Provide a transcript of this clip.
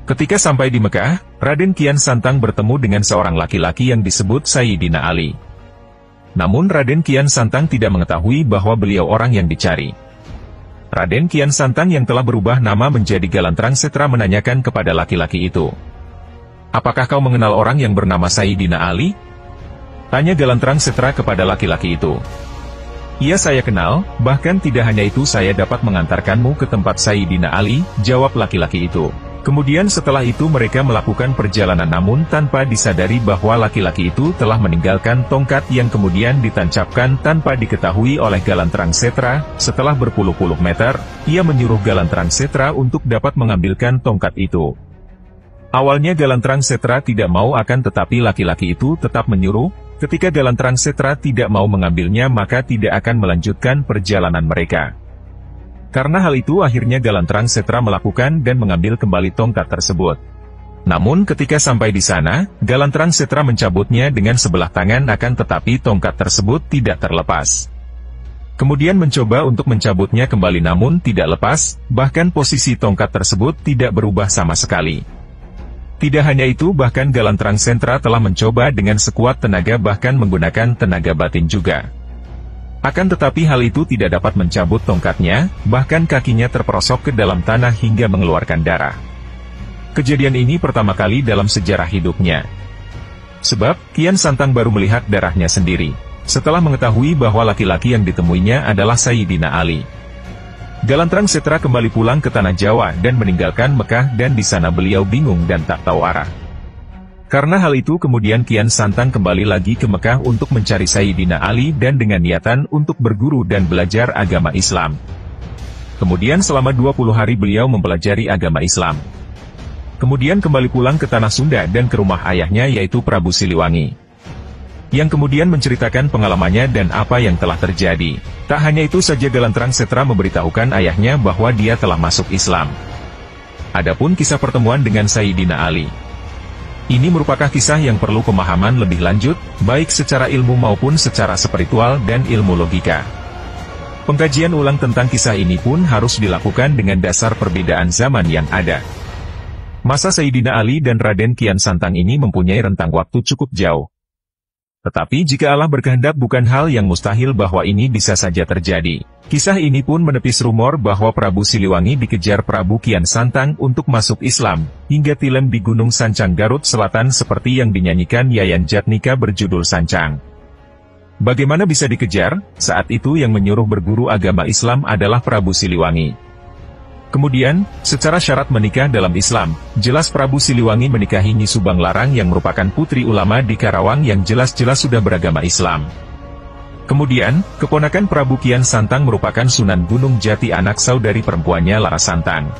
Ketika sampai di Mekah, Raden Kian Santang bertemu dengan seorang laki-laki yang disebut Sayyidina Ali. Namun Raden Kian Santang tidak mengetahui bahwa beliau orang yang dicari. Raden Kian Santang yang telah berubah nama menjadi Galantrang Setra menanyakan kepada laki-laki itu. "Apakah kau mengenal orang yang bernama Sayyidina Ali?" tanya Galantrang Setra kepada laki-laki itu. "Iya, saya kenal, bahkan tidak hanya itu saya dapat mengantarkanmu ke tempat Sayyidina Ali," jawab laki-laki itu. Kemudian setelah itu mereka melakukan perjalanan namun tanpa disadari bahwa laki-laki itu telah meninggalkan tongkat yang kemudian ditancapkan tanpa diketahui oleh Galantrang Setra. Setelah berpuluh-puluh meter, ia menyuruh Galantrang Setra untuk dapat mengambilkan tongkat itu. Awalnya Galantrang Setra tidak mau akan tetapi laki-laki itu tetap menyuruh. Ketika Galantrang Setra tidak mau mengambilnya maka tidak akan melanjutkan perjalanan mereka. Karena hal itu akhirnya Galantrang Setra melakukan dan mengambil kembali tongkat tersebut. Namun ketika sampai di sana, Galantrang Setra mencabutnya dengan sebelah tangan akan tetapi tongkat tersebut tidak terlepas. Kemudian mencoba untuk mencabutnya kembali namun tidak lepas, bahkan posisi tongkat tersebut tidak berubah sama sekali. Tidak hanya itu bahkan Galantrang Setra telah mencoba dengan sekuat tenaga bahkan menggunakan tenaga batin juga. Akan tetapi hal itu tidak dapat mencabut tongkatnya, bahkan kakinya terperosok ke dalam tanah hingga mengeluarkan darah. Kejadian ini pertama kali dalam sejarah hidupnya. Sebab, Kian Santang baru melihat darahnya sendiri, setelah mengetahui bahwa laki-laki yang ditemuinya adalah Sayyidina Ali. Galantrang Setra kembali pulang ke tanah Jawa dan meninggalkan Mekah dan di sana beliau bingung dan tak tahu arah. Karena hal itu kemudian Kian Santang kembali lagi ke Mekah untuk mencari Sayyidina Ali dan dengan niatan untuk berguru dan belajar agama Islam. Kemudian selama 20 hari beliau mempelajari agama Islam. Kemudian kembali pulang ke tanah Sunda dan ke rumah ayahnya yaitu Prabu Siliwangi. Yang kemudian menceritakan pengalamannya dan apa yang telah terjadi. Tak hanya itu saja Galantrang Setra memberitahukan ayahnya bahwa dia telah masuk Islam. Adapun kisah pertemuan dengan Sayyidina Ali. Ini merupakan kisah yang perlu pemahaman lebih lanjut, baik secara ilmu maupun secara spiritual dan ilmu logika. Pengkajian ulang tentang kisah ini pun harus dilakukan dengan dasar perbedaan zaman yang ada. Masa Sayyidina Ali dan Raden Kian Santang ini mempunyai rentang waktu cukup jauh. Tetapi jika Allah berkehendak bukan hal yang mustahil bahwa ini bisa saja terjadi. Kisah ini pun menepis rumor bahwa Prabu Siliwangi dikejar Prabu Kian Santang untuk masuk Islam, hingga tilem di Gunung Sancang Garut Selatan seperti yang dinyanyikan Yayan Jatnika berjudul Sancang. Bagaimana bisa dikejar? Saat itu yang menyuruh berguru agama Islam adalah Prabu Siliwangi. Kemudian, secara syarat menikah dalam Islam, jelas Prabu Siliwangi menikahi Nyi Subang Larang yang merupakan putri ulama di Karawang yang jelas-jelas sudah beragama Islam. Kemudian, keponakan Prabu Kian Santang merupakan Sunan Gunung Jati anak saudari perempuannya Lara Santang.